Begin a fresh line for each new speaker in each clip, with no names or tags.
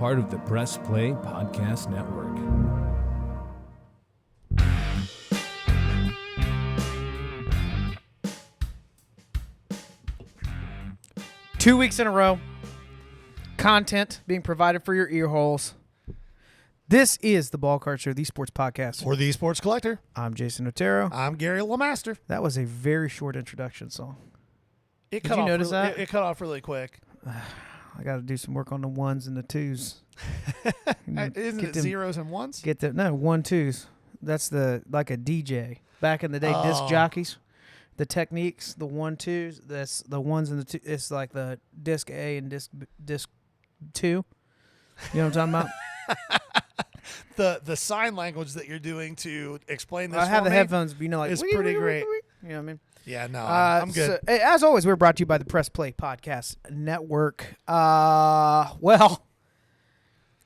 part of the Press Play Podcast Network.
Two weeks in a row, content being provided for your ear holes. This is the Ball Card Show, the sports podcast.
Or the Sports Collector.
I'm Jason Otero.
I'm Gary LeMaster.
That was a very short introduction song.
Did
you notice that?
It cut off really quick.
I got to do some work on the ones and the twos.
Isn't it zeros and ones?
Get the no 1 2s. That's like a DJ back in the day. Disc jockeys, the techniques, the 1 2s. That's the ones and the two. It's like the disc A and disc 2. You know what I'm talking about?
The sign language that you're doing to explain this.
I have the headphones, but
it's pretty great.
You know what I mean?
Yeah, no, I'm good.
So, as always, we're brought to you by the Press Play Podcast Network. Well,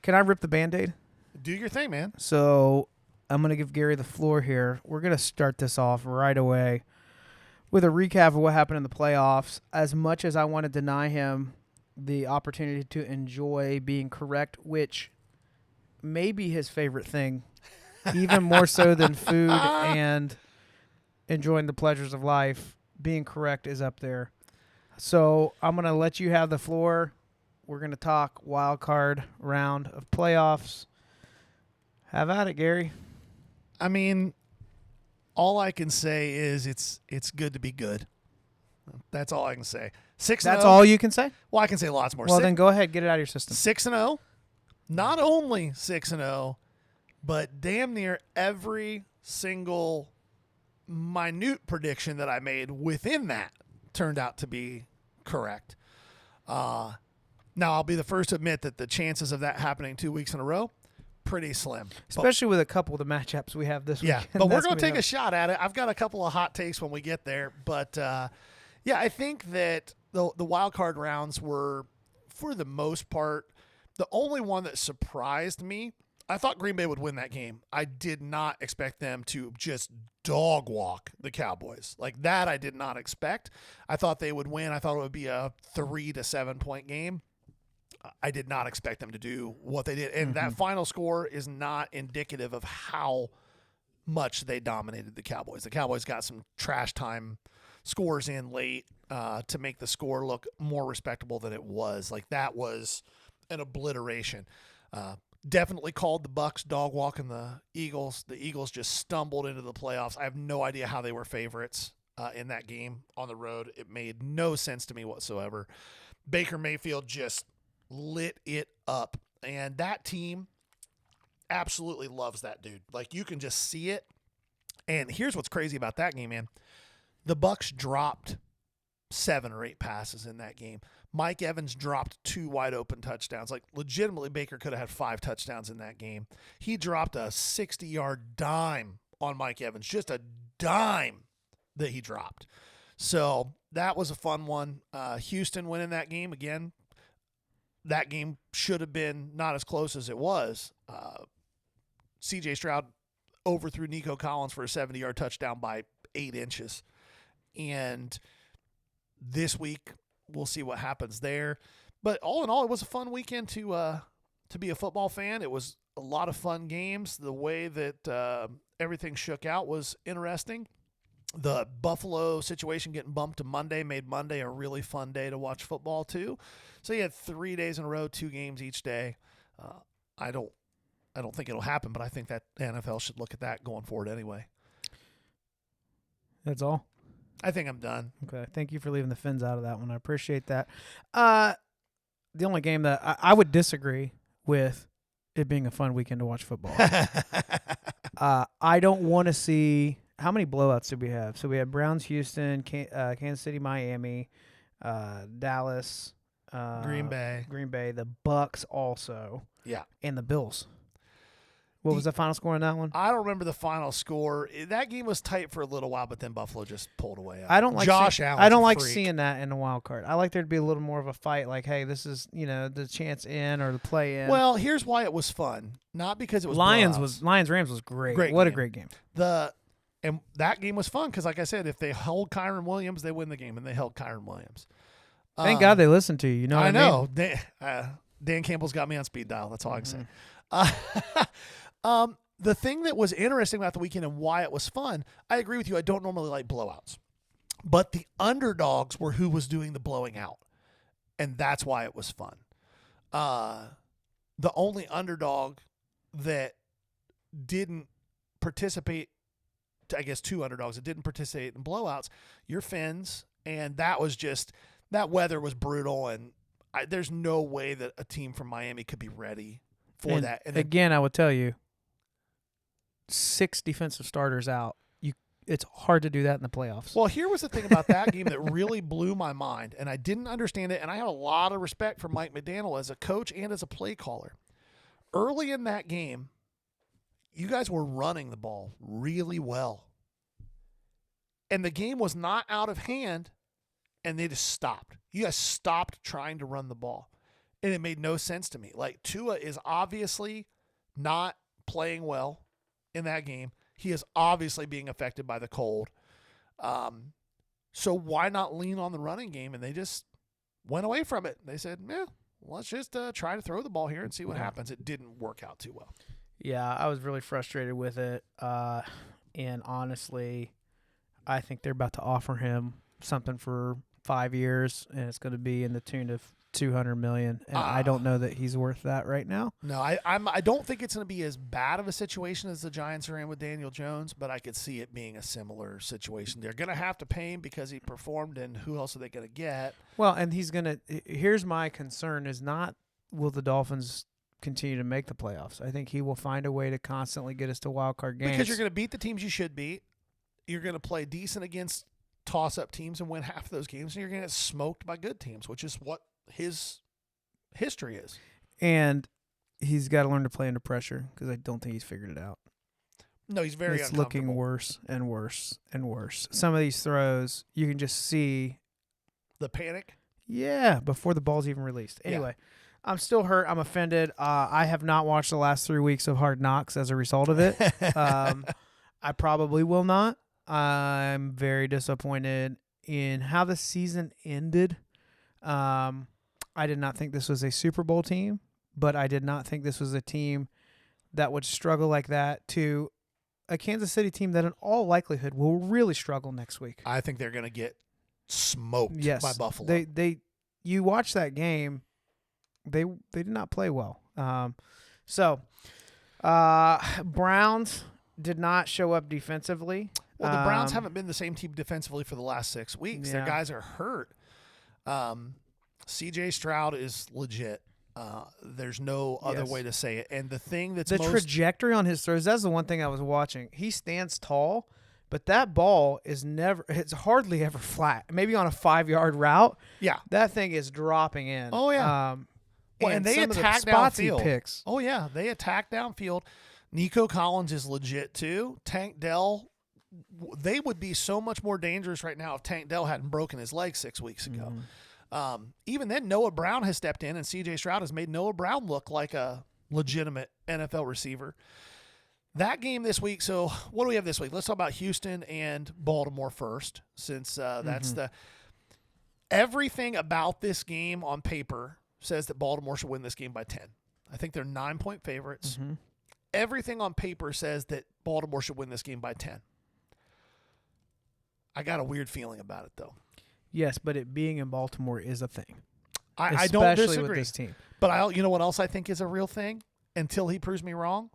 can I rip the Band-Aid?
Do your thing, man.
So I'm going to give Gary the floor here. We're going to start this off right away with a recap of what happened in the playoffs. As much as I want to deny him the opportunity to enjoy being correct, which may be his favorite thing, even more so than food and enjoying the pleasures of life, being correct is up there. So I'm going to let you have the floor. We're going to talk wild card round of playoffs. Have at it, Gary.
I mean, all I can say is it's good to be good. That's all I can say. 6-0.
That's all you can say?
Well, I can say lots more.
Well, then go ahead. Get it out of your system.
6-0. Not only 6-0, but damn near every single minute prediction that I made within that turned out to be correct. Now, I'll be the first to admit that the chances of that happening 2 weeks in a row, pretty slim.
Especially with a couple of the matchups we have this week.
Yeah, but we're going to take a shot at it. I've got a couple of hot takes when we get there. But, yeah, I think that the wild card rounds were, for the most part, the only one that surprised me. I thought Green Bay would win that game. I did not expect them to just dog walk the Cowboys. Like that I did not expect. I thought they would win. I thought it would be a 3 to 7 point game. I did not expect them to do what they did. And that final score is not indicative of how much they dominated the Cowboys. The Cowboys got some trash time scores in late to make the score look more respectable than it was. Like that was an obliteration. Definitely called the Bucs dog walking the Eagles. The Eagles just stumbled into the playoffs. I have no idea how they were favorites in that game on the road. It made no sense to me whatsoever. Baker Mayfield just lit it up. And that team absolutely loves that dude. Like you can just see it. And here's what's crazy about that game, man. The Bucs dropped 7 or 8 passes in that game. Mike Evans dropped 2 wide open touchdowns. Like legitimately Baker could have had 5 touchdowns in that game. He dropped a 60-yard dime on Mike Evans, just a dime that he dropped. So that was a fun one. Houston winning that game again. That game should have been not as close as it was. C.J. Stroud overthrew Nico Collins for a 70-yard touchdown by 8 inches. And this week, we'll see what happens there. But all in all, it was a fun weekend to be a football fan. It was a lot of fun games. The way that everything shook out was interesting. The Buffalo situation getting bumped to Monday made Monday a really fun day to watch football too. So you had 3 days in a row, 2 games each day. I don't think it'll happen, but I think that the NFL should look at that going forward anyway.
That's all?
I think I'm done.
Okay. Thank you for leaving the Fins out of that one. I appreciate that. The only game that I would disagree with it being a fun weekend to watch football. I don't want to see – how many blowouts did we have? So we had Browns, Houston, Kansas City, Miami, Dallas.
Green Bay,
the Bucs also.
Yeah.
And the Bills. What was the final score on that one?
I don't remember the final score. That game was tight for a little while, but then Buffalo just pulled away.
I don't like
Josh Allen.
I don't like seeing that in a wild card. I like there to be a little more of a fight. Like, hey, this is the chance in or the play in.
Well, here's why it was fun. Not because it was
Lions
blowouts.
Rams was great.
Great
what
game.
A great game.
And that game was fun because, like I said, if they held Kyron Williams, they win the game, and they held Kyron Williams.
Thank God they listened to you. You know what I mean?
know. Dan Campbell's got me on speed dial. That's all I can say. The thing that was interesting about the weekend and why it was fun, I agree with you. I don't normally like blowouts. But the underdogs were who was doing the blowing out. And that's why it was fun. The only underdog that didn't participate, I guess two underdogs that didn't participate in blowouts, your Fins. And that was just, that weather was brutal. And there's no way that a team from Miami could be ready for that. And
again, I would tell you, 6 defensive starters out. It's hard to do that in the playoffs.
Well, here was the thing about that game that really blew my mind, and I didn't understand it, and I have a lot of respect for Mike McDaniel as a coach and as a play caller. Early in that game, you guys were running the ball really well. And the game was not out of hand, and they just stopped. You guys stopped trying to run the ball, and it made no sense to me. Like, Tua is obviously not playing well in that game. He is obviously being affected by the cold. So why not lean on the running game? And they just went away from it. They said, let's just try to throw the ball here and see what happens. It didn't work out too well.
Yeah, I was really frustrated with it. And honestly, I think they're about to offer him something for 5 years, and it's going to be in the tune of $200 million, and I don't know that he's worth that right now.
No, I don't think it's going to be as bad of a situation as the Giants are in with Daniel Jones, but I could see it being a similar situation. They're going to have to pay him because he performed, and who else are they going to get?
Well, and he's going to – here's my concern is not will the Dolphins continue to make the playoffs. I think he will find a way to constantly get us to wild card games.
Because you're going to beat the teams you should beat. You're going to play decent against toss-up teams and win half of those games, and you're going to get smoked by good teams, which is what his history is.
And he's got to learn to play under pressure because I don't think he's figured it out.
No, he's very
It's looking worse and worse and worse. Some of these throws, you can just see
the panic.
Yeah, before the ball's even released. Anyway, I'm still hurt. I'm offended. I have not watched the last 3 weeks of Hard Knocks as a result of it. I probably will not. I'm very disappointed in how the season ended. I did not think this was a Super Bowl team, but I did not think this was a team that would struggle like that to a Kansas City team that in all likelihood will really struggle next week.
I think they're going to get smoked by Buffalo.
You watch that game, they did not play well. Browns did not show up defensively.
Well, the Browns haven't been the same team defensively for the last 6 weeks.
Yeah.
Their guys are hurt. C.J. Stroud is legit. There's no other way to say it. And the thing that's
the trajectory on his throws, that's the one thing I was watching. He stands tall, but that ball it's hardly ever flat. Maybe on a 5-yard route.
Yeah.
That thing is dropping in.
Oh, yeah. And they attack downfield.
Picks.
Oh, yeah. They attack downfield. Nico Collins is legit, too. Tank Dell, they would be so much more dangerous right now if Tank Dell hadn't broken his leg 6 weeks ago. Even then, Noah Brown has stepped in, and C.J. Stroud has made Noah Brown look like a legitimate NFL receiver. That game this week, so what do we have this week? Let's talk about Houston and Baltimore first, since that's everything about this game on paper says that Baltimore should win this game by 10. I think they're 9-point favorites. Everything on paper says that Baltimore should win this game by 10. I got a weird feeling about it, though.
Yes, but it being in Baltimore is a thing.
I don't disagree
with this team.
But you know what else I think is a real thing? Until he proves me wrong,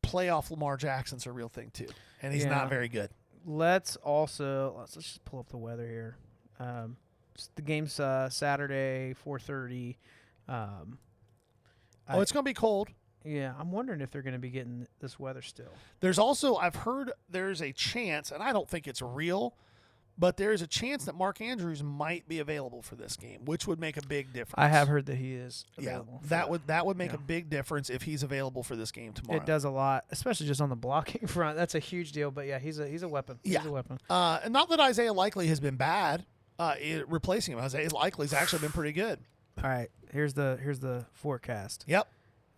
playoff Lamar Jackson's a real thing too, and he's not very good.
Let's just pull up the weather here. The game's Saturday, 4:30.
It's going to be cold.
Yeah, I'm wondering if they're going to be getting this weather still.
There's also, I've heard there's a chance, and I don't think it's real, but there's a chance that Mark Andrews might be available for this game, which would make a big difference.
I have heard that he is available.
Yeah, that would make a big difference if he's available for this game tomorrow.
It does a lot, especially just on the blocking front. That's a huge deal. But yeah, he's a weapon.
Yeah.
He's a weapon.
And not that Isaiah Likely has been bad. Replacing him, Isaiah Likely's actually been pretty good.
All right, here's the forecast.
Yep.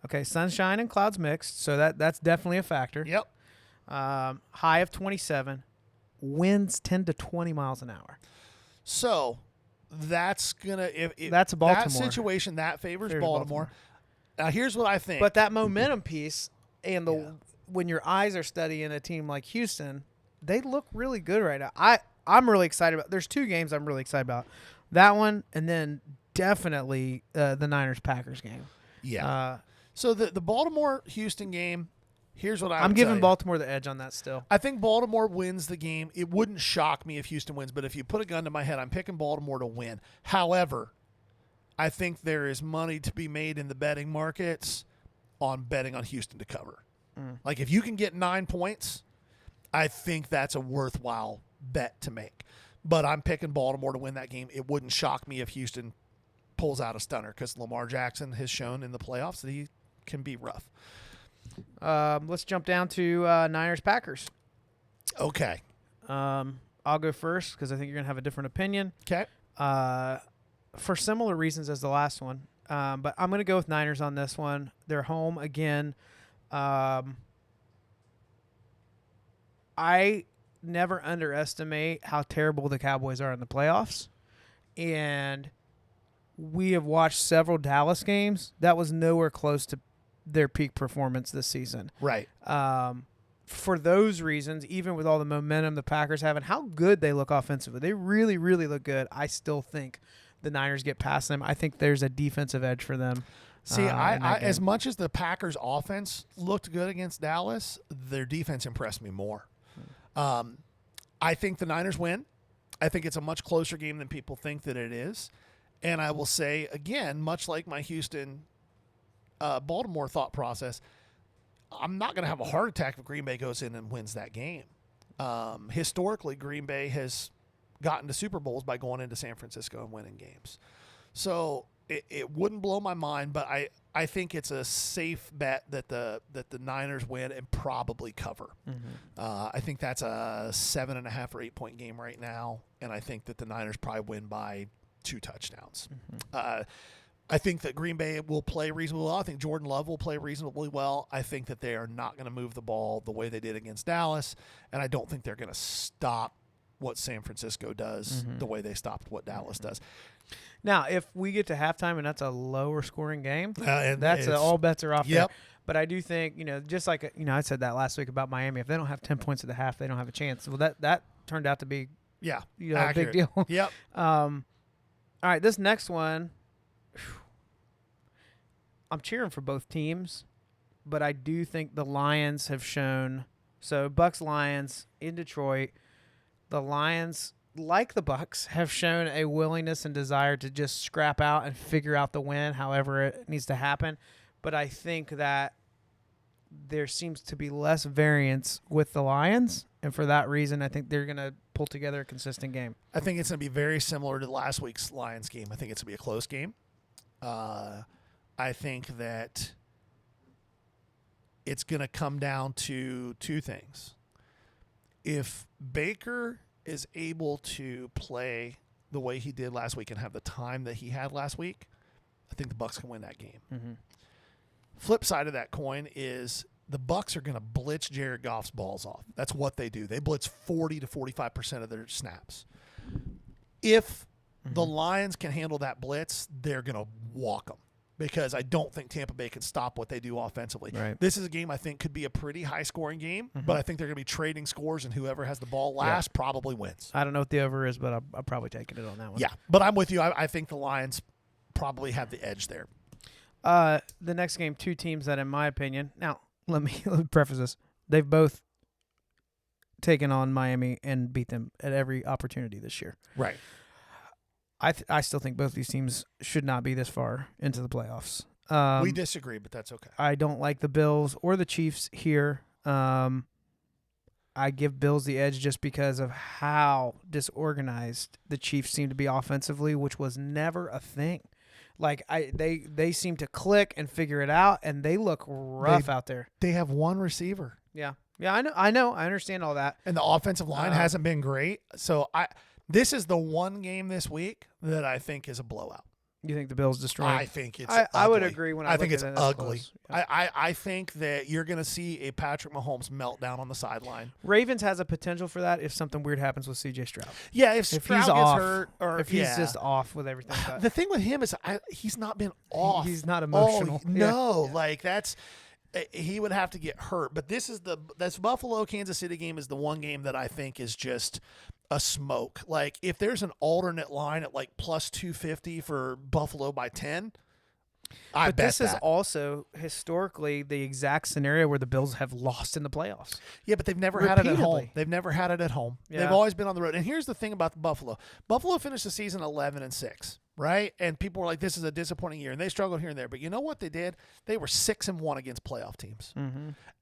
Okay, sunshine and clouds mixed, so that's definitely a factor.
Yep.
High of 27, winds 10 to 20 miles an hour.
So, that's gonna if
That's Baltimore.
that situation that favors
Favors
Baltimore. Now here's what I think.
But that momentum piece and the
Yeah.
when your eyes are studying a team like Houston, they look really good right now. I'm really excited about. There's two games I'm really excited about. That one, and then definitely the Niners-Packers game.
yeah. So the Baltimore Houston game. Here's what
I'm giving Baltimore the edge on that still.
I think Baltimore wins the game. It wouldn't shock me if Houston wins, but if you put a gun to my head, I'm picking Baltimore to win. However, I think there is money to be made in the betting markets on betting on Houston to cover. Like if you can get 9 points, I think that's a worthwhile bet to make. But I'm picking Baltimore to win that game. It wouldn't shock me if Houston pulls out a stunner because Lamar Jackson has shown in the playoffs that he can be rough.
Let's jump down to Niners-Packers.
Okay.
I'll go first because I think you're going to have a different opinion.
Okay.
For similar reasons as the last one. But I'm going to go with Niners on this one. They're home again. I never underestimate how terrible the Cowboys are in the playoffs. And we have watched several Dallas games. That was nowhere close to their peak performance this season.
Right.
For those reasons, even with all the momentum the Packers have and how good they look offensively, they really, really look good. I still think the Niners get past them. I think there's a defensive edge for them.
See,
in that
I
game.
as much as the Packers' offense looked good against Dallas, their defense impressed me more. I think the Niners win. I think it's a much closer game than people think that it is. And I will say, again, much like my Houston Baltimore thought process, I'm not going to have a heart attack if Green Bay goes in and wins that game. Historically, Green Bay has gotten to Super Bowls by going into San Francisco and winning games. So it wouldn't blow my mind, but I think it's a safe bet that the Niners win and probably cover. I think that's a 7.5 or 8 point game right now, and I think that the Niners probably win by 2 touchdowns. I think that Green Bay will play reasonably well. I think Jordan Love will play reasonably well. I think that they are not going to move the ball the way they did against Dallas, and I don't think they're going to stop what San Francisco does the way they stopped what Dallas does.
Now, if we get to halftime and that's a lower scoring game,
And
that's all bets are off
Yep.
there. But I do think, just like, I said that last week about Miami, if they don't have 10 points at the half, they don't have a chance. Well, that turned out to be
Yeah,
a big
accurate.
deal.
Yep.
All right, this next one, I'm cheering for both teams, but I do think the Lions have shown. So Bucks-Lions in Detroit, the Lions, like the Bucks, have shown a willingness and desire to just scrap out and figure out the win, however it needs to happen. But I think that there seems to be less variance with the Lions, and for that reason, I think they're going to pull together a consistent game.
I think it's going to be very similar to last week's Lions game. I think it's going to be a close game. I think that it's going to come down to 2 things. If Baker is able to play the way he did last week and have the time that he had last week, I think the Bucks can win that game. Flip side of that coin is the Bucks are going to blitz Jared Goff's balls off. That's what they do. They blitz 40 to 45% of their snaps. If the Lions can handle that blitz, they're going to walk them, because I don't think Tampa Bay can stop what they do offensively.
Right.
This is a game I think could be a pretty high-scoring game, but I think they're going to be trading scores, and whoever has the ball last probably wins.
I don't know what the over is, but I'll probably take it on that one.
Yeah, but I'm with you. I think the Lions probably have the edge there.
The next game, 2 teams that, in my opinion, now let me preface this: they've both taken on Miami and beat them at every opportunity this year.
Right.
I still think both these teams should not be this far into the playoffs.
We disagree, but that's okay.
I don't like the Bills or the Chiefs here. I give Bills the edge just because of how disorganized the Chiefs seem to be offensively, which was never a thing. Like they seem to click and figure it out, and they look rough out there.
They have one receiver.
Yeah, I know. I understand all that.
And the offensive line hasn't been great. So this is the one game this week that I think is a blowout.
You think the Bills destroyed?
I think it's
I would
ugly.
agree when I
think
look
it's
at it this
ugly.
close. Yeah.
I think that you're going to see a Patrick Mahomes meltdown on the sideline.
Ravens has a potential for that if something weird happens with C.J. Stroud.
Yeah, if Stroud
he's
gets
off,
hurt or
if he's just off with everything.
The thing with him is he's not been off.
He's not emotional.
No,
Yeah.
like that's he would have to get hurt. But this Buffalo Kansas City game is the one game that I think is just a smoke. Like if there's an alternate line at like plus 250 for Buffalo by 10, I bet
this is
that.
also historically the exact scenario where the Bills have lost in the playoffs.
Yeah, but they've never had it at home.
Repeatedly.
They've never had it at home.
Yeah.
They've always been on the road. And here's the thing about Buffalo. Buffalo finished the season 11-6, right? And people were like, this is a disappointing year. And they struggled here and there. But you know what they did? They were 6-1 against playoff teams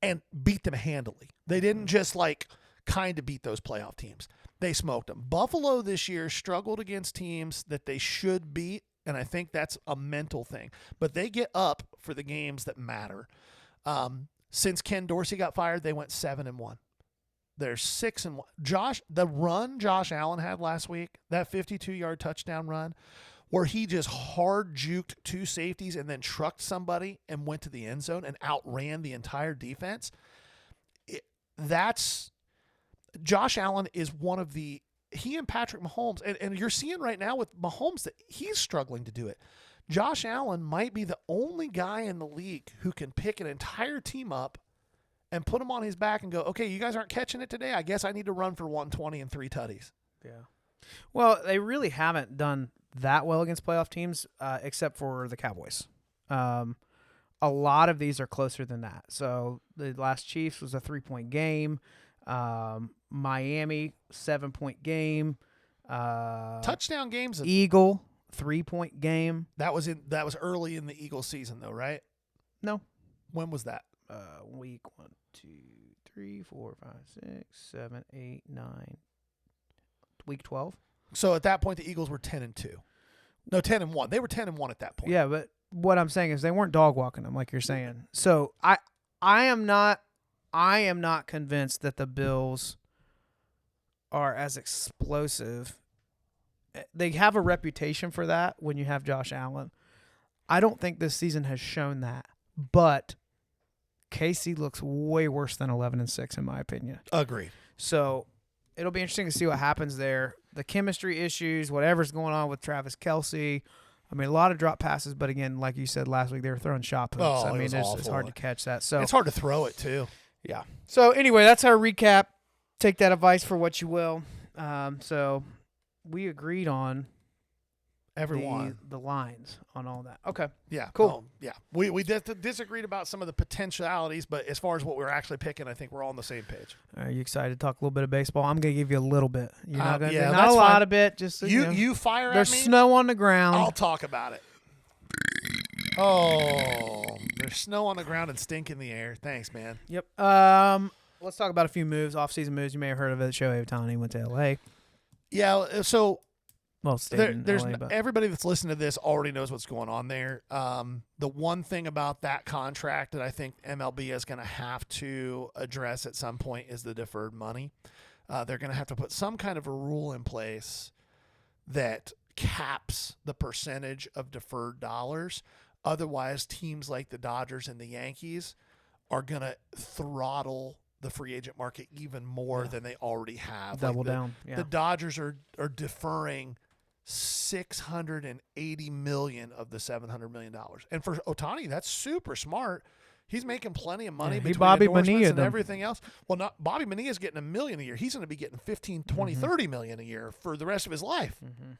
and beat them handily. They didn't just like kind of beat those playoff teams. They smoked them. Buffalo this year struggled against teams that they should beat. And I think that's a mental thing. But they get up for the games that matter. Since Ken Dorsey got fired, they went 7-1. They're 6-1. The run Josh Allen had last week, that 52-yard touchdown run, where he just hard juked two safeties and then trucked somebody and went to the end zone and outran the entire defense. Josh Allen is one of the he and Patrick Mahomes, and you're seeing right now with Mahomes that he's struggling to do it. Josh Allen might be the only guy in the league who can pick an entire team up and put them on his back and go, okay, you guys aren't catching it today. I guess I need to run for 120 and 3 tutties.
Yeah. Well, they really haven't done that well against playoff teams, except for the Cowboys. A lot of these are closer than that. So the last Chiefs was a 3-point game. Miami 7-point game.
Touchdown games.
Eagle 3-point game.
That was early in the Eagles season though, right?
No.
When was that?
Week 1, 2, 3, 4, 5, 6, 7, 8, 9. Week 12.
So at that point the Eagles were 10-2. No, 10-1. They were 10-1 at that point.
Yeah, but what I'm saying is they weren't dog walking them like you're saying. So I am not convinced that the Bills are as explosive. They have a reputation for that when you have Josh Allen. I don't think this season has shown that, but KC looks way worse than 11-6 in my opinion.
Agreed.
So it'll be interesting to see what happens there. The chemistry issues, whatever's going on with Travis Kelce. I mean, a lot of drop passes, but again, like you said last week, they were throwing shot puts.
Oh,
I mean,
it's
it's hard
awful.
to catch that. So
It's hard to throw it too.
yeah. So anyway, that's our recap. Take that advice for what you will. So we agreed on
Everyone.
the lines on all that. Okay.
Yeah.
Cool.
No, yeah. We disagreed about some of the potentialities, but as far as what we're actually picking, I think we're all on the same page.
Are you excited to talk a little bit of baseball? I'm going to give you a little bit. You're not going to
yeah,
not a
that's
lot
fine.
of it. Just so
You fire
there's
at me.
snow on the ground.
I'll talk about it. Oh, there's snow on the ground and stink in the air. Thanks, man.
Yep. Let's talk about a few moves, off-season moves. You may have heard of it. Shohei Ohtani went to L.A.
Yeah. So
Well, stayed in
there's
LA, but
everybody that's listening to this already knows what's going on there. The one thing about that contract that I think MLB is going to have to address at some point is the deferred money. They're going to have to put some kind of a rule in place that caps the percentage of deferred dollars. Otherwise, teams like the Dodgers and the Yankees are going to throttle the free agent market even more than they already have.
double
Like the,
down. Yeah.
The Dodgers are deferring $680 million of the $700 million. And for Ohtani, that's super smart. He's making plenty of money
Yeah, he
between
Bobby
endorsements
Bonilla
and
them.
everything else. Well, not Bobby Bonilla is getting $1 million a year. He's going to be getting 15, 20,
Mm-hmm.
30 million a year for the rest of his life.
Mm-hmm.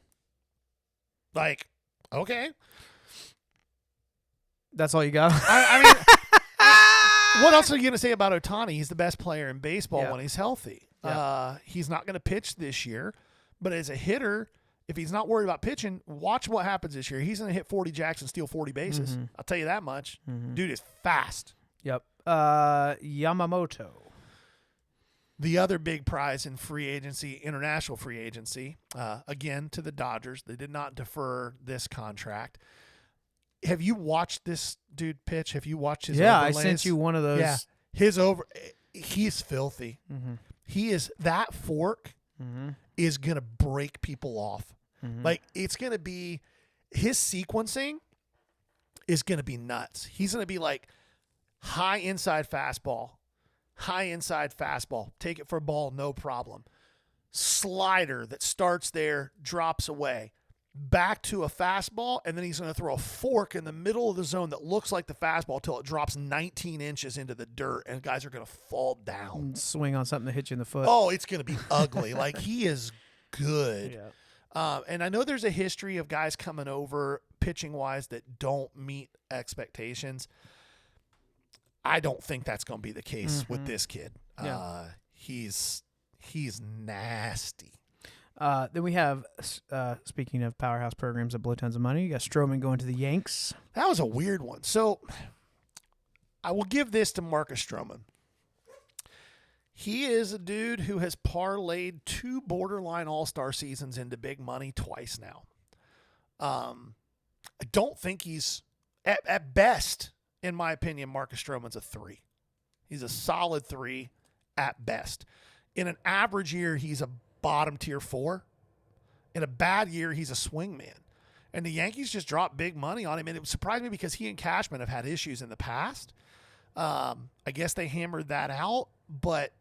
Like, okay.
That's all you got?
I mean, what else are you going to say about Ohtani? He's the best player in baseball
Yeah.
when he's healthy.
Yeah.
He's not going to pitch this year, but as a hitter, if he's not worried about pitching, watch what happens this year. He's going to hit 40 jacks and steal 40 bases.
Mm-hmm.
I'll tell you that much.
Mhm.
Dude is fast.
Yep. Yamamoto.
The other big prize in free agency, international free agency, again to the Dodgers. They did not defer this contract. Have you watched this dude pitch? Have you watched his
Yeah, I
overlays?
sent you one of those.
Yeah, he's filthy.
Mm-hmm.
He is, that fork
Mm-hmm.
is going to break people off.
Mm-hmm.
Like, it's going to be, his sequencing is going to be nuts. He's going to be like high inside fastball, take it for a ball, no problem. Slider that starts there, drops away, back to a fastball, and then he's going to throw a fork in the middle of the zone that looks like the fastball till it drops 19 inches into the dirt, and guys are going to fall down.
Swing on something to hit you in the foot.
Oh, it's going to be ugly. Like, he is good.
Yeah.
And I know there's a history of guys coming over pitching-wise that don't meet expectations. I don't think that's going to be the case with this kid.
Yeah.
He's nasty.
Then we have, speaking of powerhouse programs that blow tons of money, you got Stroman going to the Yanks.
That was a weird one. So I will give this to Marcus Stroman. He is a dude who has parlayed 2 borderline all-star seasons into big money twice now. I don't think he's, at best, in my opinion, Marcus Stroman's a 3. He's a solid 3 at best. In an average year, he's a bottom tier 4. In a bad year, he's a swing man. And the Yankees just dropped big money on him, and it surprised me because he and Cashman have had issues in the past. I guess they hammered that out, but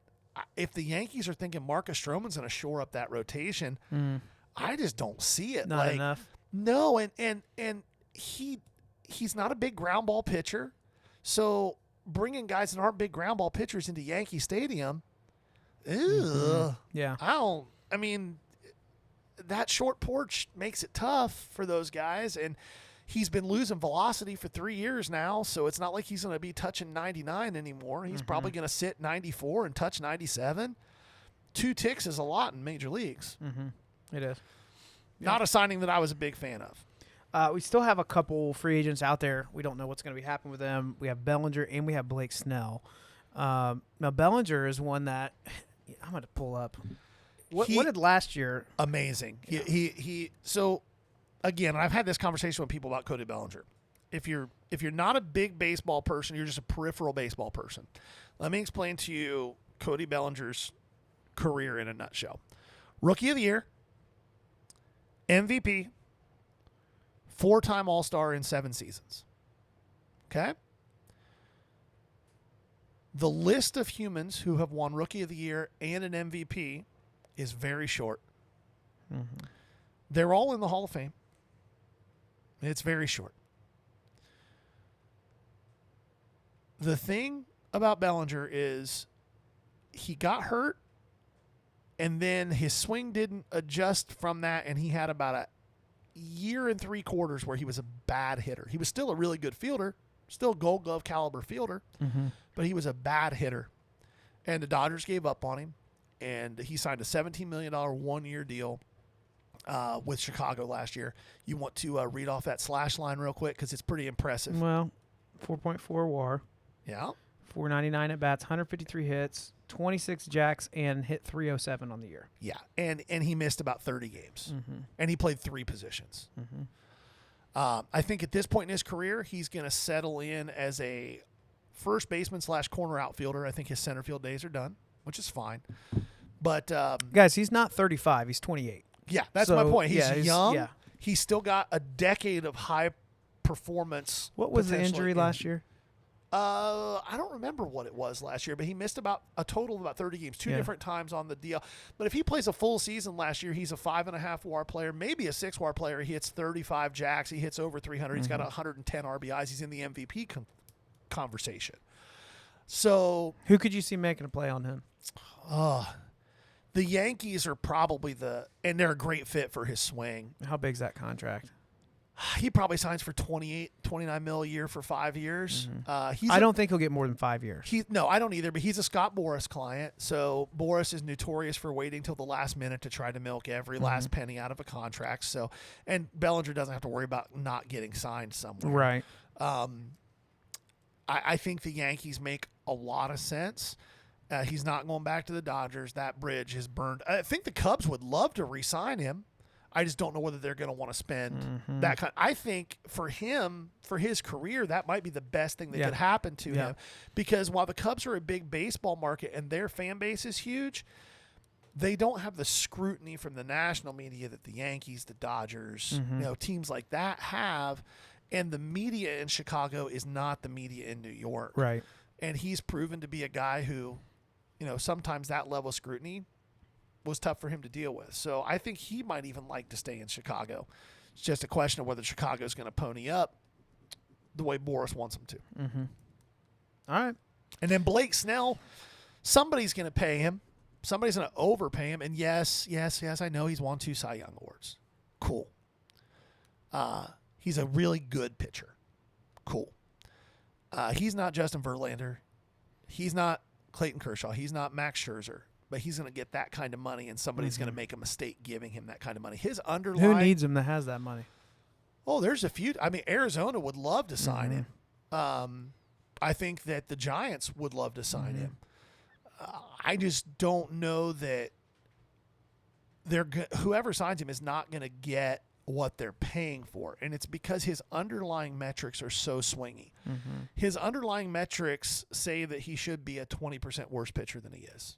if the Yankees are thinking Marcus Stroman's going to shore up that rotation, I just don't see it.
Not enough.
No, and he's not a big ground ball pitcher, so bringing guys that aren't big ground ball pitchers into Yankee Stadium,
Yeah.
I mean, that short porch makes it tough for those guys, and he's been losing velocity for 3 years now, so it's not like he's going to be touching 99 anymore. He's probably going to sit 94 and touch 97. 2 ticks is a lot in major leagues.
It is.
Not a signing that I was a big fan of.
We still have a couple free agents out there. We don't know what's going to be happening with them. We have Bellinger and we have Blake Snell. Now, Bellinger is one that I'm going to pull up. What did last year?
Amazing.
Yeah.
He so again, I've had this conversation with people about Cody Bellinger. If you're not a big baseball person, you're just a peripheral baseball person. Let me explain to you Cody Bellinger's career in a nutshell. Rookie of the Year, MVP, 4-time All-Star in 7 seasons. Okay? The list of humans who have won Rookie of the Year and an MVP is very short. They're all in the Hall of Fame. It's very short. The thing about Bellinger is he got hurt, and then his swing didn't adjust from that, and he had about a year and 3 quarters where he was a bad hitter. He was still a really good fielder, still Gold Glove caliber fielder, but he was a bad hitter. And the Dodgers gave up on him, and he signed a $17 million 1-year deal with Chicago last year. You want to read off that slash line real quick because it's pretty impressive.
Well, 4.4 WAR.
Yeah.
499 at bats, 153 hits, 26 jacks, and hit 307 on the year.
Yeah, and he missed about 30 games, and he played 3 positions. I think at this point in his career, he's going to settle in as a first baseman / corner outfielder. I think his center field days are done, which is fine. But
guys, he's not 35; he's 28.
Yeah, that's my point. He's young.
Yeah.
He's still got a decade of high performance.
What was the
potential
injury last year?
I don't remember what it was last year, but he missed about a total of about 30 games, 2 different times on the DL. But if he plays a full season last year, he's a 5.5 WAR player, maybe a 6 WAR player. He hits 35 jacks. He hits over 300. He's got 110 RBIs. He's in the MVP conversation. So
Who could you see making a play on him?
the Yankees are probably and they're a great fit for his swing.
How big's that contract?
He probably signs for 29 mil a year for 5 years.
I don't think he'll get more than 5 years.
No, I don't either, but he's a Scott Boras client. So Boras is notorious for waiting till the last minute to try to milk every last penny out of a contract. So, and Bellinger doesn't have to worry about not getting signed somewhere.
Right.
I think the Yankees make a lot of sense. He's not going back to the Dodgers. That bridge is burned. I think the Cubs would love to re-sign him. I just don't know whether they're going to want to spend that kind. I think for him, for his career, that might be the best thing that could happen to him. Because while the Cubs are a big baseball market and their fan base is huge, they don't have the scrutiny from the national media that the Yankees, the Dodgers, teams like that have. And the media in Chicago is not the media in New York.
Right.
And he's proven to be a guy who, sometimes that level of scrutiny was tough for him to deal with. So I think he might even like to stay in Chicago. It's just a question of whether Chicago is going to pony up the way Boras wants them to.
Mm-hmm. All right.
And then Blake Snell, somebody's going to pay him. Somebody's going to overpay him. And yes, I know he's won 2 Cy Young Awards. Cool. He's a really good pitcher. Cool. He's not Justin Verlander. He's not Clayton Kershaw. He's not Max Scherzer. But he's going to get that kind of money, and somebody's going to make a mistake giving him that kind of money. His underlying...
Who needs him that has that money?
Oh, there's a few. I mean, Arizona would love to sign him. I think that the Giants would love to sign him. I just don't know that whoever signs him is not going to get what they're paying for. And it's because his underlying metrics are so swingy. His underlying metrics say that he should be a 20% worse pitcher than he is.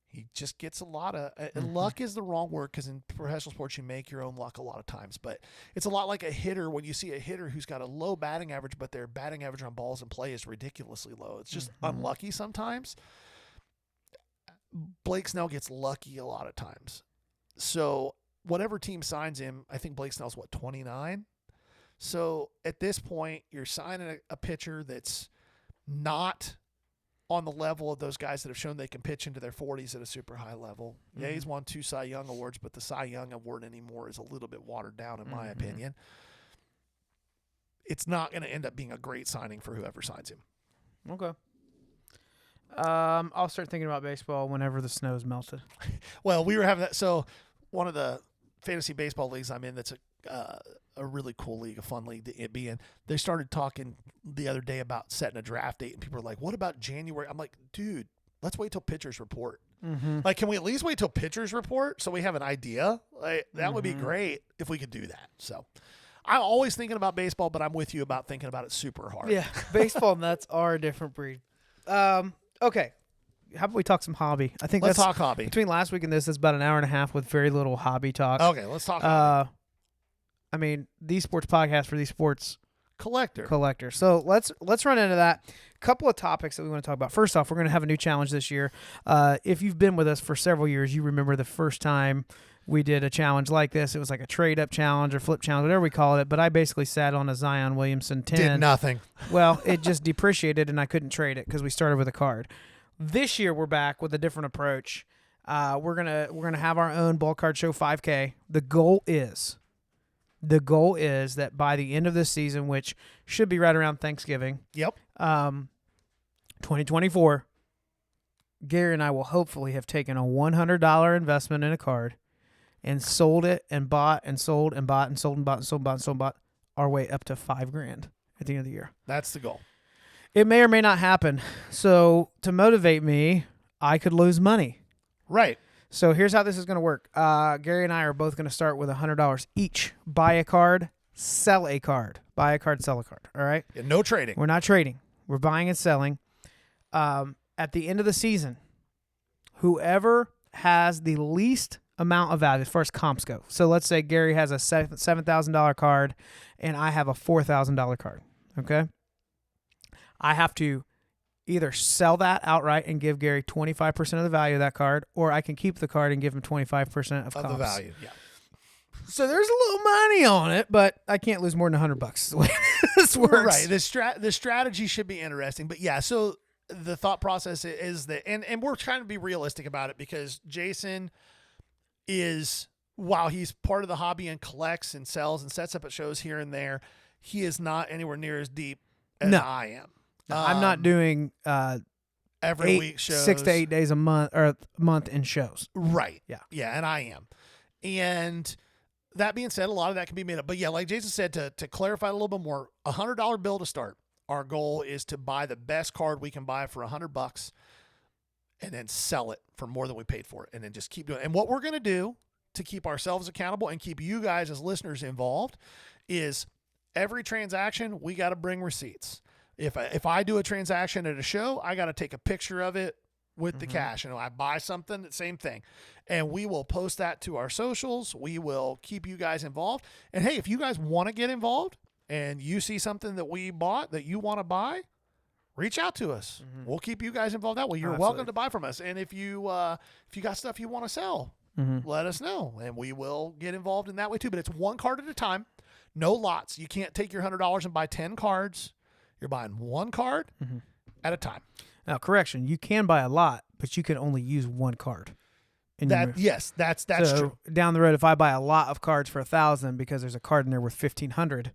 He just gets a lot of luck is the wrong word, because in professional sports you make your own luck a lot of times. But it's a lot like a hitter. When you see a hitter who's got a low batting average, but their batting average on balls in play is ridiculously low. It's just unlucky sometimes. Blake Snell gets lucky a lot of times. So whatever team signs him, I think Blake Snell's 29. So at this point, you're signing a pitcher that's not on the level of those guys that have shown they can pitch into their 40s at a super high level. Yeah, he's won 2 Cy Young Awards, but the Cy Young Award anymore is a little bit watered down, in my opinion. It's not going to end up being a great signing for whoever signs him.
Okay. I'll start thinking about baseball whenever the snow's melted.
Well, we were having that. So one of the fantasy baseball leagues I'm in, that's a really cool league, a fun league to be in. They started talking the other day about setting a draft date, and people were like, what about January? I'm like, dude, let's wait till pitchers report. Like, can we at least wait till pitchers report so we have an idea? Like, that would be great if we could do that. So I'm always thinking about baseball, but I'm with you about thinking about it super hard.
Yeah, baseball nuts are a different breed. Okay. How about we talk some hobby? I think
Let's
that's
talk hobby.
Between last week and this, it's about an hour and a half with very little hobby talk.
Okay, let's talk hobby.
I mean, the sports podcast for the sports
collector.
So let's run into that. Couple of topics that we want to talk about. First off, we're going to have a new challenge this year. If you've been with us for several years, you remember the first time we did a challenge like this. It was like a trade-up challenge or flip challenge, whatever we call it. But I basically sat on a Zion Williamson 10.
Did nothing.
Well, it just depreciated, and I couldn't trade it because we started with a card. This year, we're back with a different approach. We're gonna have our own Ball Card Show 5K. The goal is that by the end of this season, which should be right around Thanksgiving, 2024, Gary and I will hopefully have taken a $100 investment in a card and sold it and bought and sold and bought and sold and bought and sold and bought and sold and bought our way up to $5,000 at the end of the year.
That's the goal.
It may or may not happen. So to motivate me, I could lose money.
Right.
So here's how this is going to work. Gary and I are both going to start with $100 each. Buy a card, sell a card. Buy a card, sell a card. All right?
Yeah, no trading.
We're not trading. We're buying and selling. At the end of the season, whoever has the least amount of value as far as comps go. So let's say Gary has a $7,000 card and I have a $4,000 card. Okay? I have to either sell that outright and give Gary 25% of the value of that card, or I can keep the card and give him 25% of comps.
The value. Yeah.
So there's a little money on it, but I can't lose more than $100 is the way this works.
Right. The strategy should be interesting. But yeah, so the thought process is that, and we're trying to be realistic about it, because Jason is, while he's part of the hobby and collects and sells and sets up at shows here and there, he is not anywhere near as deep as I am.
No, I'm not doing
every week shows,
6 to 8 days a month or a month in shows.
Right.
Yeah.
Yeah, and I am. And that being said, a lot of that can be made up. But yeah, like Jason said, to clarify a little bit more, $100 bill to start. Our goal is to buy the best card we can buy for $100 and then sell it for more than we paid for it, and then just keep doing it. And what we're going to do to keep ourselves accountable and keep you guys as listeners involved is every transaction, we got to bring receipts. If I do a transaction at a show, I got to take a picture of it, with the cash. I buy something, same thing. And we will post that to our socials. We will keep you guys involved. And hey, if you guys want to get involved and you see something that we bought that you want to buy, reach out to us. We'll keep you guys involved that way. You're welcome to buy from us. And if you got stuff you want to sell, let us know, and we will get involved in that way too. But it's one card at a time, no lots. You can't take your $100 and buy 10 cards. You're buying one card at a time.
Now, correction, you can buy a lot, but you can only use one card.
That's
so
true.
Down the road, if I buy a lot of cards for 1,000 because there's a card in there worth 1,500,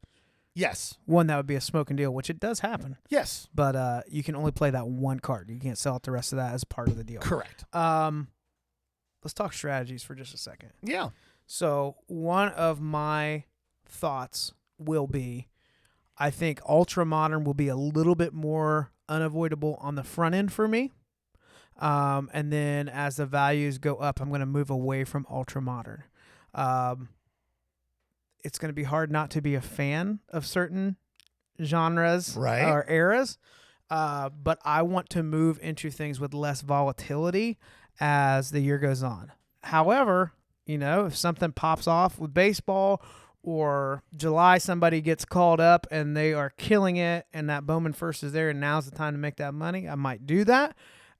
yes,
one, that would be a smoking deal, which it does happen.
Yes,
but you can only play that one card. You can't sell it the rest of that as part of the deal.
Correct.
Let's talk strategies for just a second.
Yeah.
So one of my thoughts will be, I think Ultra Modern will be a little bit more unavoidable on the front end for me. And then as the values go up, I'm going to move away from Ultra Modern. It's going to be hard not to be a fan of certain genres or eras. But I want to move into things with less volatility as the year goes on. However, if something pops off with baseball, or July somebody gets called up and they are killing it and that Bowman First is there and now's the time to make that money, I might do that.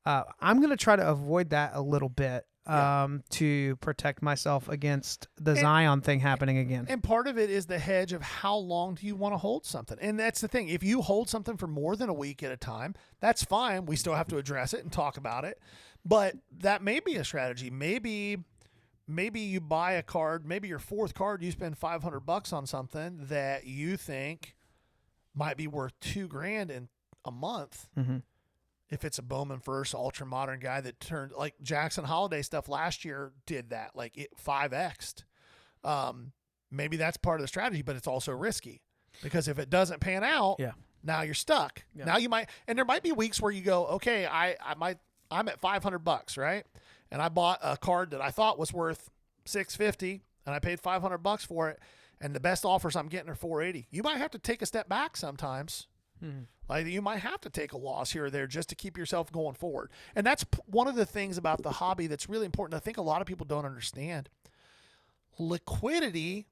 I'm going to try to avoid that a little bit to protect myself against the Zion thing happening again.
And part of it is the hedge of how long do you want to hold something. And that's the thing. If you hold something for more than a week at a time, that's fine. We still have to address it and talk about it. But that may be a strategy. Maybe you buy a card, maybe your fourth card, you spend $500 on something that you think might be worth $2,000 in a month. If it's a Bowman First Ultra Modern guy that turned, like Jackson Holiday stuff last year did that, like it 5x'd. Maybe that's part of the strategy, but it's also risky because if it doesn't pan out, now you're stuck. Yeah. Now you might, and there might be weeks where you go, okay, I'm at $500, right? And I bought a card that I thought was worth $650 and I paid $500 for it. And the best offers I'm getting are $480. You might have to take a step back sometimes. Like you might have to take a loss here or there just to keep yourself going forward. And that's one of the things about the hobby that's really important. I think a lot of people don't understand. Liquidity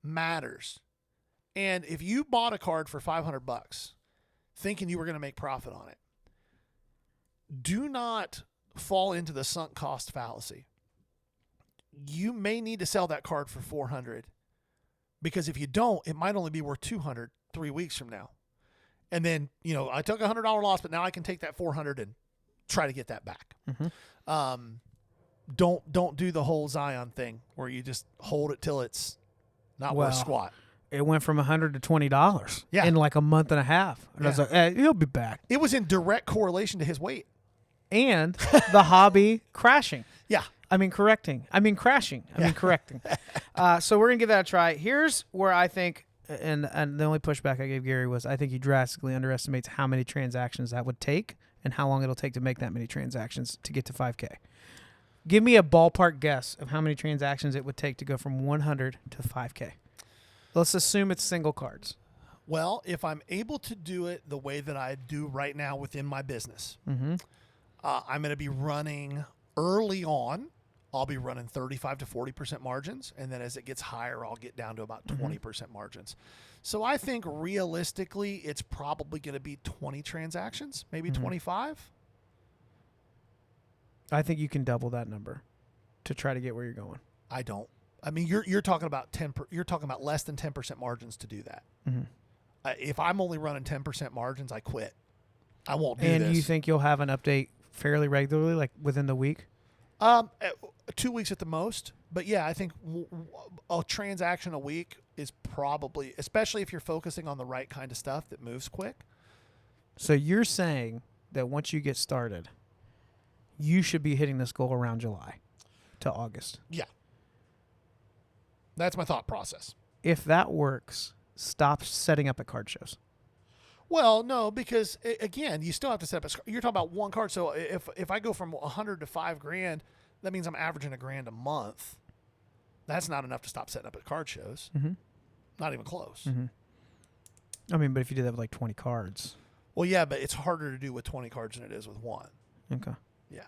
matters. And if you bought a card for $500 thinking you were going to make profit on it, do not fall into the sunk cost fallacy. You may need to sell that card for $400 because if you don't, it might only be worth $200 3 weeks from now. And then, I took $100 loss, but now I can take that $400 and try to get that back. Don't do the whole Zion thing where you just hold it till it's not worth squat.
It went from $100 to $20 in like a month and a half. And I was like, hey, he'll be back.
It was in direct correlation to his weight.
And the hobby crashing.
Yeah.
Crashing. Correcting. So we're going to give that a try. Here's where I think, and the only pushback I gave Gary was I think he drastically underestimates how many transactions that would take and how long it'll take to make that many transactions to get to 5K. Give me a ballpark guess of how many transactions it would take to go from 100 to 5K. Let's assume it's single cards.
Well, if I'm able to do it the way that I do right now within my business, I'm going to be running early on. I'll be running 35 to 40% margins. And then as it gets higher, I'll get down to about 20% margins. So I think realistically, it's probably going to be 20 transactions, maybe 25.
I think you can double that number to try to get where you're going.
I don't. You're talking about you're talking about less than 10% margins to do that. If I'm only running 10% margins, I quit. I won't do this.
And you think you'll have an update fairly regularly, like within the week?
2 weeks at the most. But yeah, I think a transaction a week is probably, especially if you're focusing on the right kind of stuff that moves quick.
So you're saying that once you get started, you should be hitting this goal around July to August.
Yeah. That's my thought process.
If that works, stop setting up at card shows.
Well, no, because again, you still have to set up. You're talking about one card. So if I go from 100 to $5,000, that means I'm averaging $1,000 a month. That's not enough to stop setting up at card shows. Not even close.
But if you did that with like 20 cards.
Well, yeah, but it's harder to do with 20 cards than it is with one.
Okay.
Yeah.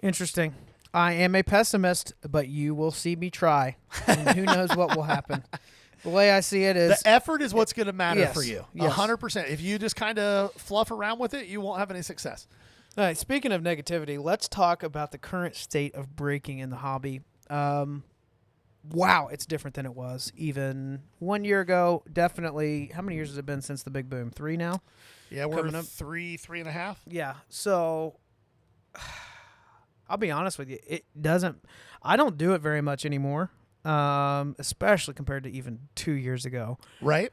Interesting. I am a pessimist, but you will see me try. And who knows what will happen. The way I see it is
The effort is what's going to matter
Yes,
for you.
yes.
100%. If you just kind of fluff around with it, you won't have any success.
All right, speaking of negativity, let's talk about the current state of breaking in the hobby. Wow, it's different than it was even 1 year ago. Definitely. How many years has it been since the big boom? 3 now?
Yeah, we're
Coming up.
3.5.
Yeah. So I'll be honest with you. I don't do it very much anymore, especially compared to even 2 years ago.
Right?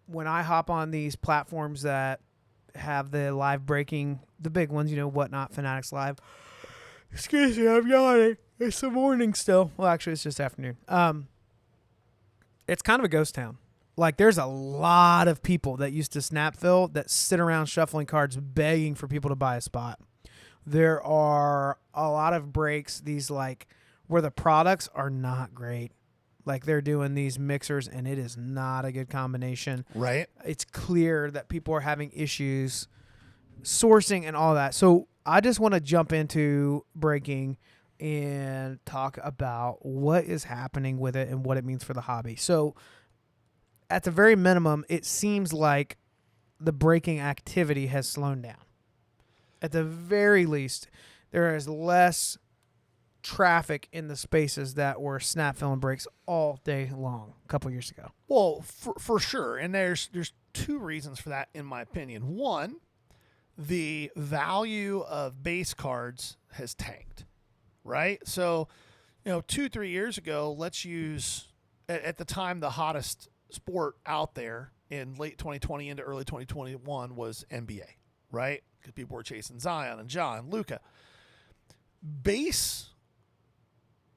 When I hop on these platforms that have the live breaking, the big ones, Whatnot, Fanatics Live. Excuse me, I'm yawning. It's the morning still. Well, actually, it's just afternoon. It's kind of a ghost town. Like, there's a lot of people that used to snap fill that sit around shuffling cards begging for people to buy a spot. There are a lot of breaks, these like where the products are not great. Like, they're doing these mixers and it is not a good combination.
Right.
It's clear that people are having issues sourcing and all that. So I just want to jump into breaking and talk about what is happening with it and what it means for the hobby. So at the very minimum, it seems like the breaking activity has slowed down. At the very least, there is less traffic in the spaces that were snap film breaks all day long a couple years ago.
Well, for sure. And there's 2 reasons for that, in my opinion. One, the value of base cards has tanked, right? So, 2-3 years ago, let's use, at the time, the hottest sport out there in late 2020 into early 2021 was NBA, right? Because people were chasing Zion and Ja and Luka. Base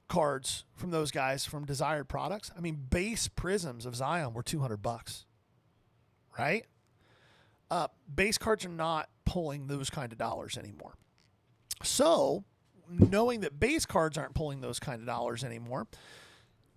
cards from those guys from Desired Products, base prisms of Zion were $200, right? Base cards are not pulling those kind of dollars anymore. So, knowing that base cards aren't pulling those kind of dollars anymore,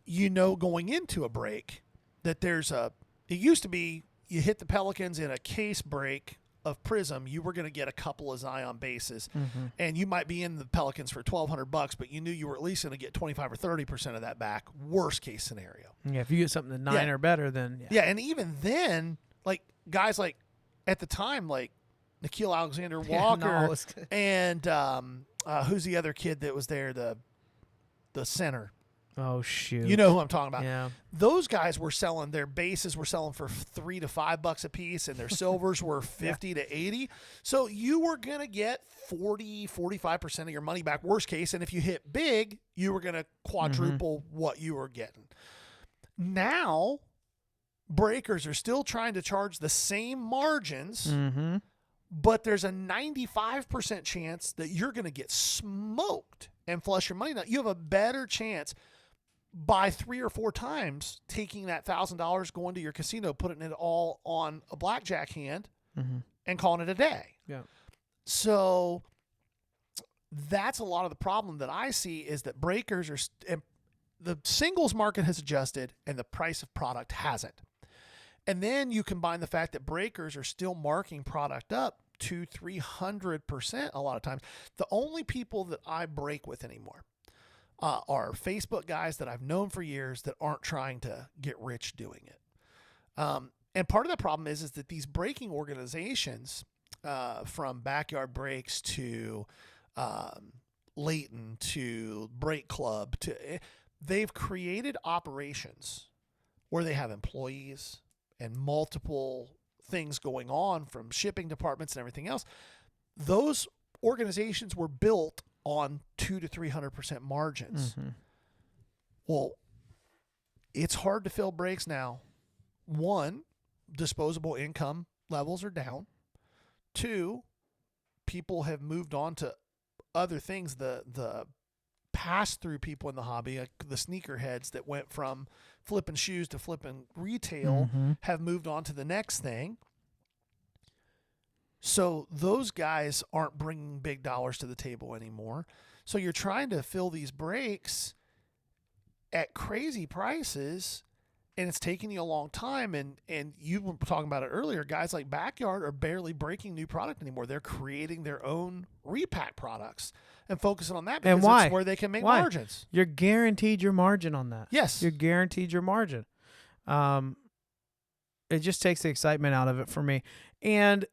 going into a break that it used to be you hit the Pelicans in a case break of Prism, you were going to get a couple of Zion bases, and you might be in the Pelicans for $1,200, but you knew you were at least going to get 25 or 30% of that back. Worst case scenario.
Yeah, if you get something to 9 or better, then
yeah. And even then, like guys like at the time, like Nickeil Alexander-Walker, and who's the other kid that was there, the center.
Oh, shoot.
You know who I'm talking about.
Yeah.
Those guys were selling, their bases were selling for $3 to $5 a piece, and their silvers were 50 to 80. So you were going to get 40-45% of your money back, worst case. And if you hit big, you were going to quadruple what you were getting. Now, breakers are still trying to charge the same margins, but there's a 95% chance that you're going to get smoked and flush your money. Now, you have a better chance by 3 or 4 times taking that $1,000, going to your casino, putting it all on a blackjack hand, and calling it a day.
Yeah.
So that's a lot of the problem that I see, is that breakers are the singles market has adjusted and the price of product hasn't. And then you combine the fact that breakers are still marking product up 200-300% a lot of times. The only people that I break with anymore are Facebook guys that I've known for years that aren't trying to get rich doing it. And part of the problem is that these breaking organizations, from Backyard Breaks to Leighton to Break Club, they've created operations where they have employees and multiple things going on, from shipping departments and everything else. Those organizations were built on 200-300% margins. Well, it's hard to fill breaks now. 1, disposable income levels are down. 2, people have moved on to other things. The pass-through people in the hobby, like the sneakerheads that went from flipping shoes to flipping retail, have moved on to the next thing. So those guys aren't bringing big dollars to the table anymore. So you're trying to fill these breaks at crazy prices, and it's taking you a long time. And you were talking about it earlier. Guys like Backyard are barely breaking new product anymore. They're creating their own repack products and focusing on that because
And why?
it's where they can make
Why?
margins.
You're guaranteed your margin on that.
Yes.
You're guaranteed your margin. It just takes the excitement out of it for me. And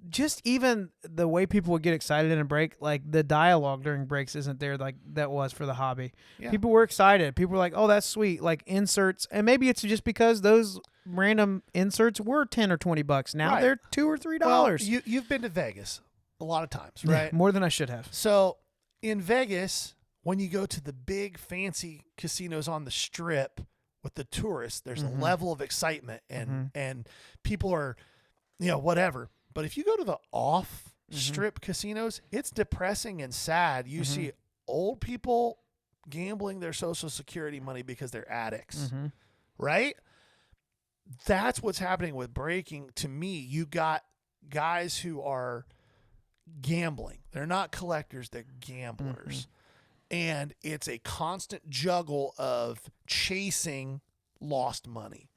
just even the way people would get excited in a break, like the dialogue during breaks isn't there like that was for the hobby.
Yeah.
People were excited. People were like, oh, that's sweet. Like inserts. And maybe it's just because those random inserts were $10 or $20. Now
Right.
they're $2 or $3.
Well, you've been to Vegas a lot of times, right?
More than I should have.
So in Vegas, when you go to the big fancy casinos on the Strip with the tourists, there's a level of excitement and people are, whatever. But if you go to the off Strip casinos, it's depressing and sad. You see old people gambling their Social Security money because they're addicts, right? That's what's happening with breaking. To me, you got guys who are gambling. They're not collectors, they're gamblers. And it's a constant juggle of chasing lost money.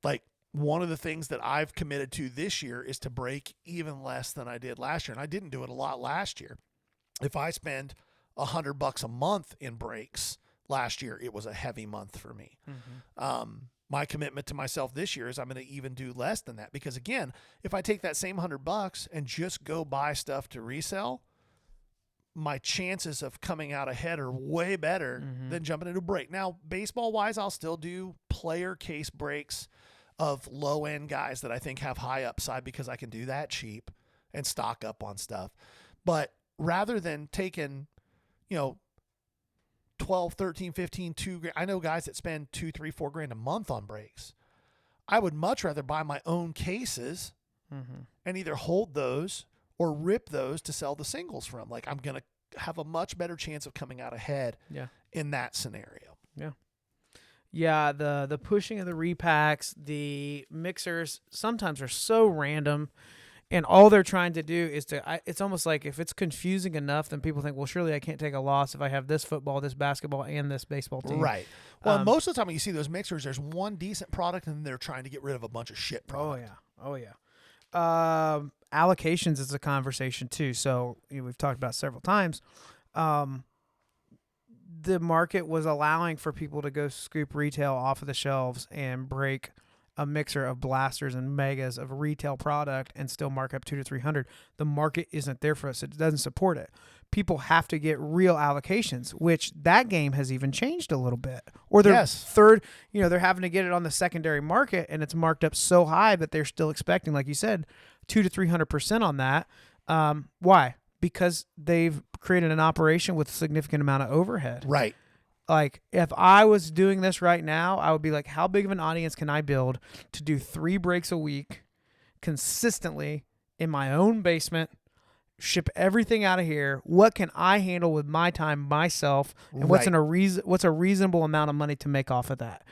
Like one of the things that I've committed to this year is to break even less than I did last year. And I didn't do it a lot last year. If I spend $100 a month in breaks last year, it was a heavy month for me. My commitment to myself this year is I'm going to even do less than that. Because again, if I take that same $100 and just go buy stuff to resell, my chances of coming out ahead are way better than jumping into a break. Now, baseball wise, I'll still do player case breaks of low end guys that I think have high upside because I can do that cheap and stock up on stuff. But rather than taking, 12, 13, 15, $2,000, I know guys that spend $2,000, $3,000, $4,000 a month on breaks. I would much rather buy my own cases and either hold those or rip those to sell the singles from. Like I'm going to have a much better chance of coming out ahead in that scenario.
Yeah, the pushing of the repacks, the mixers sometimes are so random, and all they're trying to do is it's almost like if it's confusing enough, then people think, well, surely I can't take a loss if I have this football, this basketball, and this baseball team.
Right. Well, most of the time when you see those mixers, there's one decent product, and they're trying to get rid of a bunch of shit product.
Oh, yeah. Allocations is a conversation, too. So we've talked about several times. The market was allowing for people to go scoop retail off of the shelves and break a mixer of blasters and megas of retail product and still mark up $200 to $300. The market isn't there for us. It doesn't support it. People have to get real allocations, which that game has even changed a little bit. Or they're they're having to get it on the secondary market and it's marked up so high that they're still expecting, like you said, 200 to 300% on that. Why? Because they've created an operation with a significant amount of overhead.
Right.
Like, if I was doing this right now, I would be like, how big of an audience can I build to do 3 breaks a week consistently in my own basement, ship everything out of here? What can I handle with my time myself? And what's a reasonable amount of money to make off of that?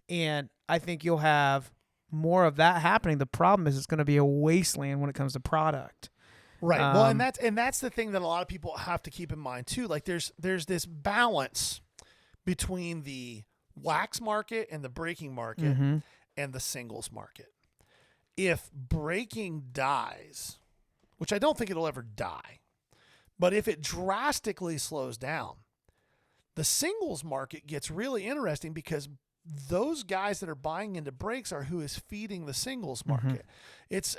And I think you'll have more of that happening. The problem is it's going to be a wasteland when it comes to product.
Right. Well, and that's the thing that a lot of people have to keep in mind too. Like there's this balance between the wax market and the breaking market and the singles market. If breaking dies, which I don't think it'll ever die, but if it drastically slows down, the singles market gets really interesting because those guys that are buying into breaks are who is feeding the singles market.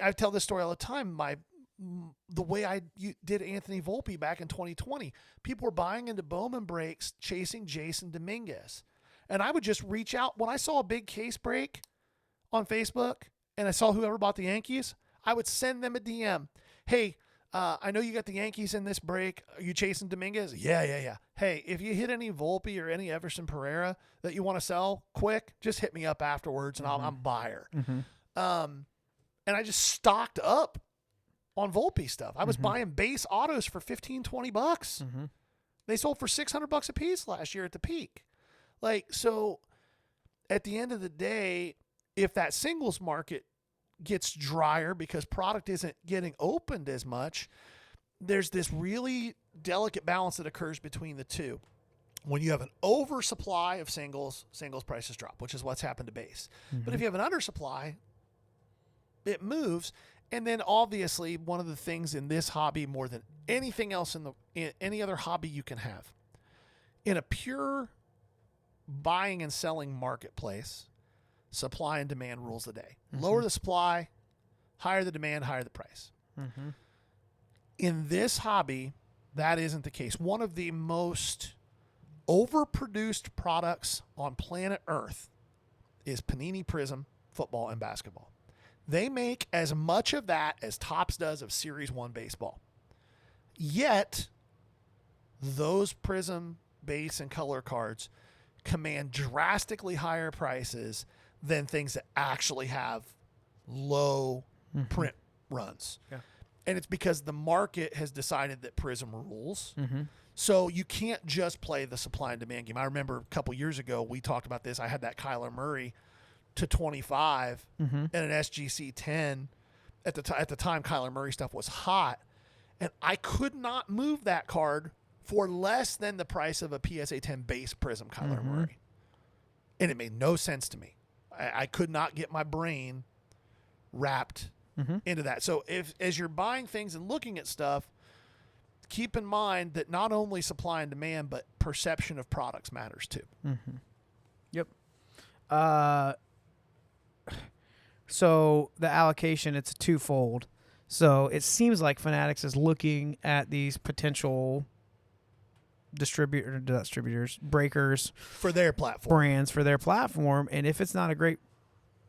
I tell this story all the time. The way I did Anthony Volpe back in 2020, people were buying into Bowman breaks, chasing Jason Dominguez. And I would just reach out. When I saw a big case break on Facebook and I saw whoever bought the Yankees, I would send them a DM. Hey, I know you got the Yankees in this break. Are you chasing Dominguez? Yeah. Hey, if you hit any Volpe or any Everson Pereira that you want to sell quick, just hit me up afterwards and I'm a buyer. And I just stocked up on Volpe stuff. I was buying base autos for $15-$20. They sold for $600 a piece last year at the peak. Like, so at the end of the day, if that singles market gets drier because product isn't getting opened as much, there's this really delicate balance that occurs between the two. When you have an oversupply of singles prices drop, which is what's happened to base. But if you have an undersupply, it moves. And then obviously one of the things in this hobby more than anything else in any other hobby you can have, in a pure buying and selling marketplace, supply and demand rules the day. Lower the supply, higher the demand, higher the price. In this hobby, that isn't the case. One of the most overproduced products on planet Earth is Panini Prism football and basketball. They make as much of that as Topps does of Series 1 baseball. Yet, those Prism base and color cards command drastically higher prices than things that actually have low print runs.
Yeah.
And it's because the market has decided that Prism rules. So you can't just play the supply and demand game. I remember a couple years ago, we talked about this. I had that Kyler Murray to 25 and an SGC 10. At the time, Kyler Murray stuff was hot. And I could not move that card for less than the price of a PSA 10 base Prism Kyler Murray. And it made no sense to me. I could not get my brain wrapped into that. So as you're buying things and looking at stuff, keep in mind that not only supply and demand, but perception of products matters too.
Yep. So the allocation, it's twofold. So it seems like Fanatics is looking at these potential distributors, breakers,
for their platform,
brands for their platform. And if it's not a great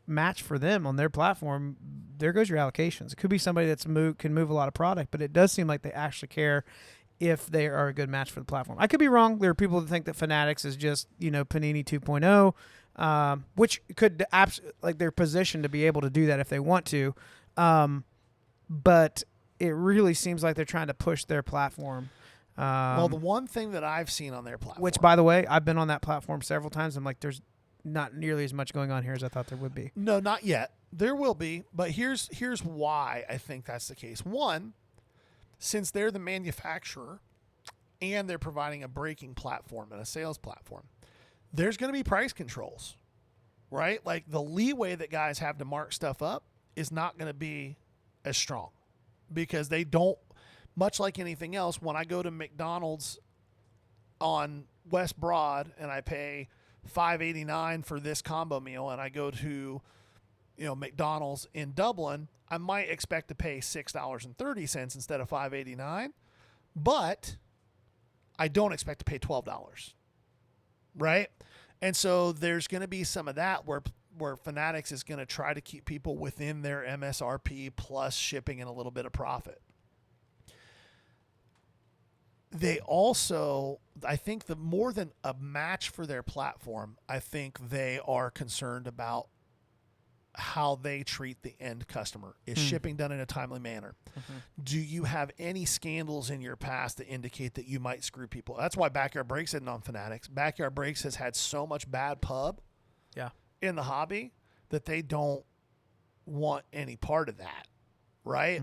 match for them on their platform, there goes your allocations. It could be somebody that's can move a lot of product, but it does seem like they actually care if they are a good match for the platform. I could be wrong. There are people that think that Fanatics is just, Panini 2.0, which could like they're positioned to be able to do that if they want to. But it really seems like they're trying to push their platform.
Well, the one thing that I've seen on their platform,
which, by the way, I've been on that platform several times. I'm like, there's not nearly as much going on here as I thought there would be.
No, not yet. There will be, but here's why I think that's the case. One, since they're the manufacturer and they're providing a breaking platform and a sales platform, there's going to be price controls, right? Like the leeway that guys have to mark stuff up is not going to be as strong because they don't, much like anything else, when I go to McDonald's on West Broad and I pay $5.89 for this combo meal and I go to McDonald's in Dublin, I might expect to pay $6.30 instead of $5.89, but I don't expect to pay $12, right? And so there's going to be some of that where Fanatics is going to try to keep people within their MSRP plus shipping and a little bit of profit. They also, I think, the more than a match for their platform, I think they are concerned about how they treat the end customer. Is shipping done in a timely manner? Do you have any scandals in your past that indicate that you might screw people? That's why Backyard Breaks isn't on Fanatics. Backyard Breaks has had so much bad pub in the hobby that they don't want any part of that, right?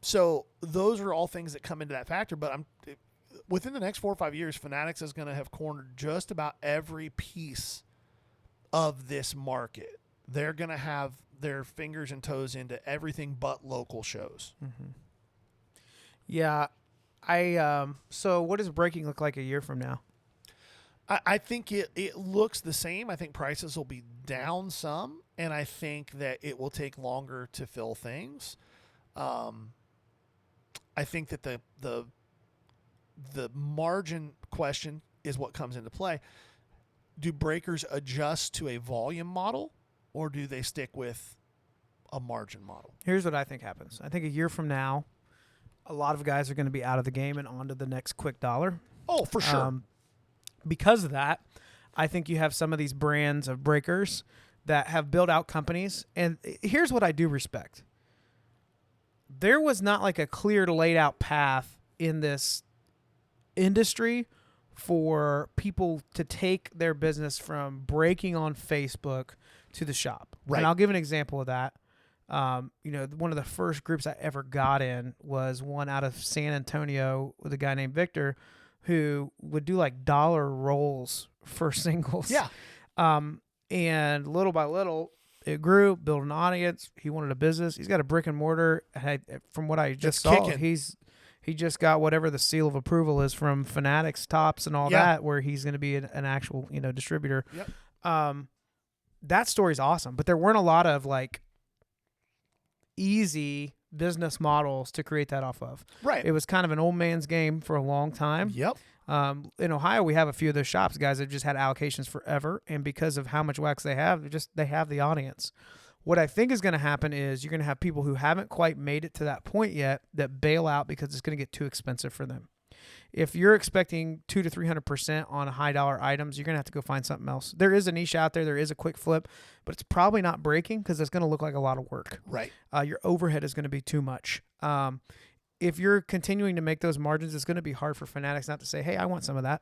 So those are all things that come into that factor. But within the next 4 or 5 years, Fanatics is going to have cornered just about every piece of this market. They're going to have their fingers and toes into everything but local shows.
Yeah. So what does breaking look like a year from now?
I think it looks the same. I think prices will be down some, and I think that it will take longer to fill things. I think that the margin question is what comes into play. Do breakers adjust to a volume model, or do they stick with a margin model?
Here's what I think happens. I think a year from now, a lot of guys are going to be out of the game and on to the next quick dollar.
Oh, for sure.
Because of that, I think you have some of these brands of breakers that have built out companies. And here's what I do respect. There was not like a clear laid out path in this industry for people to take their business from breaking on Facebook to the shop.
Right.
And I'll give an example of that. One of the first groups I ever got in was one out of San Antonio with a guy named Victor, who would do like dollar rolls for singles.
Yeah.
And little by little, it grew, built an audience. He wanted a business. He's got a brick and mortar. From what I just saw,
kicking.
he just got whatever the seal of approval is from Fanatics, Tops, and all that, where he's going to be an actual distributor.
Yep.
That story's awesome, but there weren't a lot of like easy business models to create that off of.
Right.
It was kind of an old man's game for a long time.
Yep.
In Ohio, we have a few of those shops, guys, that just had allocations forever, and because of how much wax they have, they have the audience. What I think is going to happen is you're going to have people who haven't quite made it to that point yet that bail out because it's going to get too expensive for them. If you're expecting 200 to 300% on high dollar items, you're going to have to go find something else. There is a niche out there. There is a quick flip, but it's probably not breaking because it's going to look like a lot of work.
Right.
Your overhead is going to be too much. If you're continuing to make those margins, it's going to be hard for Fanatics not to say, hey, I want some of that.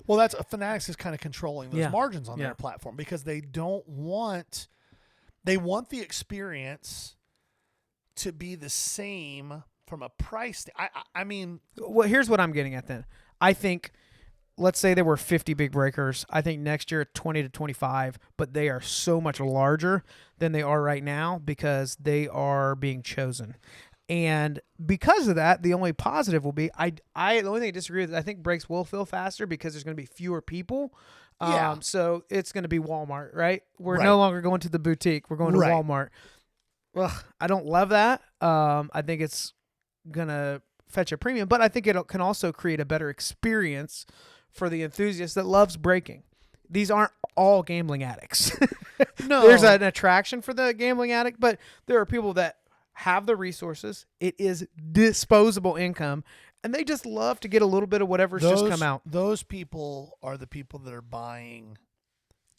Well, that's Fanatics is kind of controlling those margins on
Yeah.
their platform because they want the experience to be the same from a price. I mean,
Well, here's what I'm getting at then. I think, let's say there were 50 big breakers. I think next year 20 to 25, but they are so much larger than they are right now because they are being chosen. And because of that, the only positive will be the only thing I disagree with is I think breaks will fill faster because there's going to be fewer people.
Yeah.
So it's going to be Walmart, right? We're
Right.
no longer going to the boutique. We're going to
Right.
Walmart. Well, I don't love that. I think it's going to fetch a premium, but I think it can also create a better experience for the enthusiast that loves breaking. These aren't all gambling addicts.
no.
There's an attraction for the gambling addict, but there are people that have the resources. It is disposable income, and they just love to get a little bit of whatever's just come out.
Those people are the people that are buying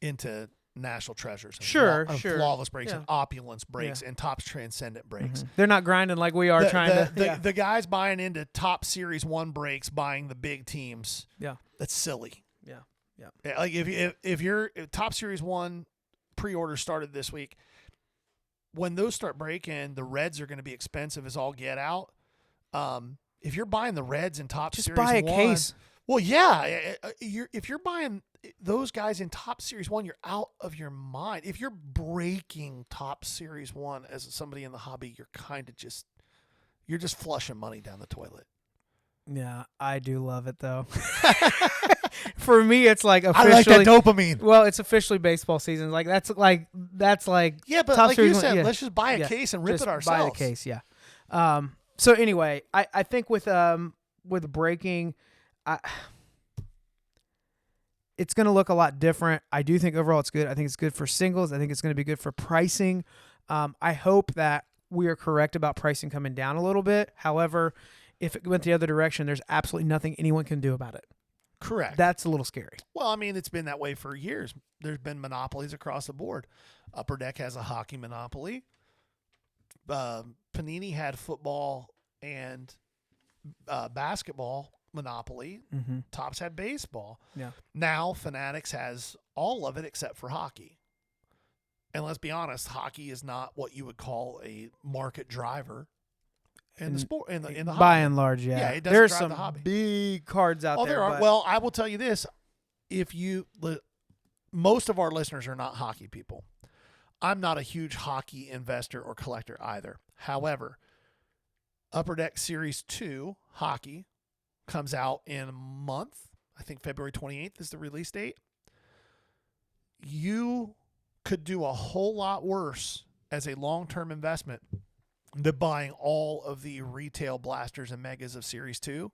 into National Treasures. And
Sure.
Flawless breaks
Yeah.
and opulence breaks and Topps Transcendent breaks.
They're not grinding like we are
The guys buying into top Series 1 breaks, buying the big teams.
Yeah.
That's silly.
Yeah.
Like if Top Series 1 pre-order started this week, when those start breaking, the Reds are going to be expensive as all get out. If you're buying the Reds in Top
Just
Series
buy a
1,
case.
well, yeah, if you're buying those guys in Top Series 1, you're out of your mind. If you're breaking Top Series 1 as somebody in the hobby, you're just flushing money down the toilet.
Yeah, I do love it though. For me, it's like
I
officially.
like that dopamine.
Well, it's officially baseball season. Like that's like
Yeah, but
Top
like you
Series
said,
one, yeah.
let's just buy a
Yeah,
case and rip
just
it ourselves.
buy the case, yeah. So anyway, I think with breaking, it's going to look a lot different. I do think overall it's good. I think it's good for singles. I think it's going to be good for pricing. I hope that we are correct about pricing coming down a little bit. However, if it went the other direction, there's absolutely nothing anyone can do about it.
Correct.
That's a little scary.
Well, I mean, it's been that way for years. There's been monopolies across the board. Upper Deck has a hockey monopoly. Panini had football and basketball monopoly.
Mm-hmm.
Topps had baseball.
Yeah.
Now Fanatics has all of it except for hockey. And let's be honest, hockey is not what you would call a market driver in the sport in the
By
hobby.
and large, yeah.
Yeah, it doesn't
There's
drive
some
the hobby.
big cards out there.
There are.
but-
Well, I will tell you this: most of our listeners are not hockey people. I'm not a huge hockey investor or collector either. However, Upper Deck Series 2 hockey comes out in a month. I think February 28th is the release date. You could do a whole lot worse as a long-term investment than buying all of the retail blasters and megas of Series 2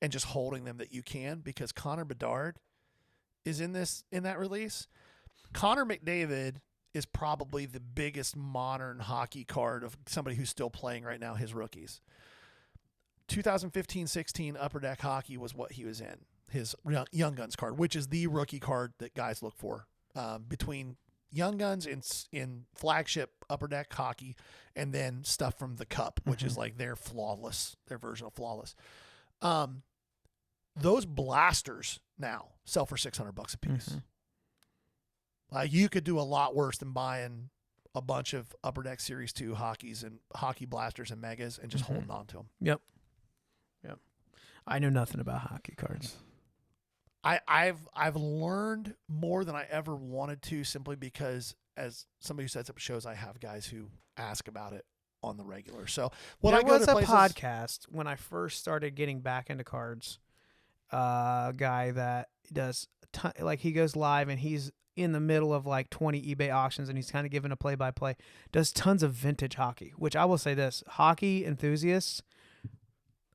and just holding them that you can, because Connor Bedard is in that release. Connor McDavid is probably the biggest modern hockey card of somebody who's still playing right now, his rookies. 2015-16 Upper Deck Hockey was what he was in, his Young Guns card, which is the rookie card that guys look for between Young Guns in flagship Upper Deck Hockey and then stuff from the Cup, which is like their version of Flawless. Those blasters now sell for $600 a piece. You could do a lot worse than buying a bunch of Upper Deck Series 2 hockeys and hockey blasters and megas and just holding on to them.
Yep. I know nothing about hockey cards.
I've learned more than I ever wanted to, simply because as somebody who sets up shows, I have guys who ask about it on the regular. So when
There
I go
was
to
a
places,
podcast when I first started getting back into cards. A guy that does like he goes live and he's in the middle of like 20 eBay auctions and he's kind of giving a play-by-play. Does tons of vintage hockey, which I will say this: hockey enthusiasts,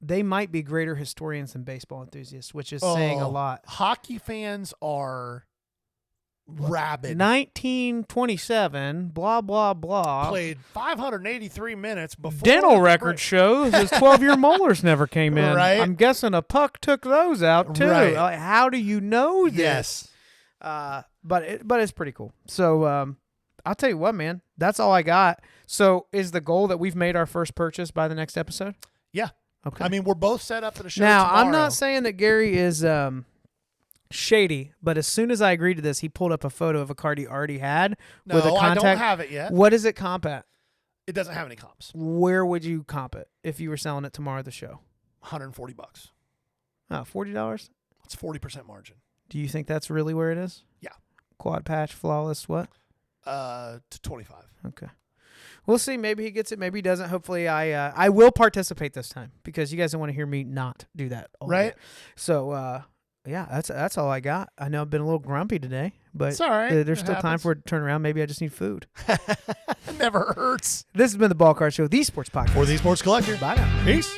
they might be greater historians than baseball enthusiasts, which is saying a lot.
Hockey fans are rabid.
1927, blah blah blah.
Played 583 minutes before
Dental
the
record
break.
shows his 12-year molars never came in.
Right.
I'm guessing a puck took those out too.
Right.
Like, how do you know this?
Yes.
But it's pretty cool. So I'll tell you what, man. That's all I got. So is the goal that we've made our first purchase by the next episode?
Yeah.
Okay.
I mean, we're both set up at a show
now
tomorrow.
I'm not saying that Gary is shady, but as soon as I agreed to this, he pulled up a photo of a card he already had with a
No, I
contact.
don't have it yet.
What does it comp at?
It doesn't have any comps.
Where would you comp it if you were selling it tomorrow at the show?
$140.
Oh, $40?
It's 40% margin.
Do you think that's really where it is?
Yeah.
Quad patch, flawless, what?
To 25.
Okay. We'll see. Maybe he gets it. Maybe he doesn't. Hopefully, I will participate this time because you guys don't want to hear me not do that. All
Right.
year. So, yeah, that's all I got. I know I've been a little grumpy today, but
It's all right.
there's
It
still time
happens.
for it to turn around. Maybe I just need food.
It never hurts.
This has been the Ball Card Show, the sports podcast.
For the Sports Collector.
Bye now.
Peace.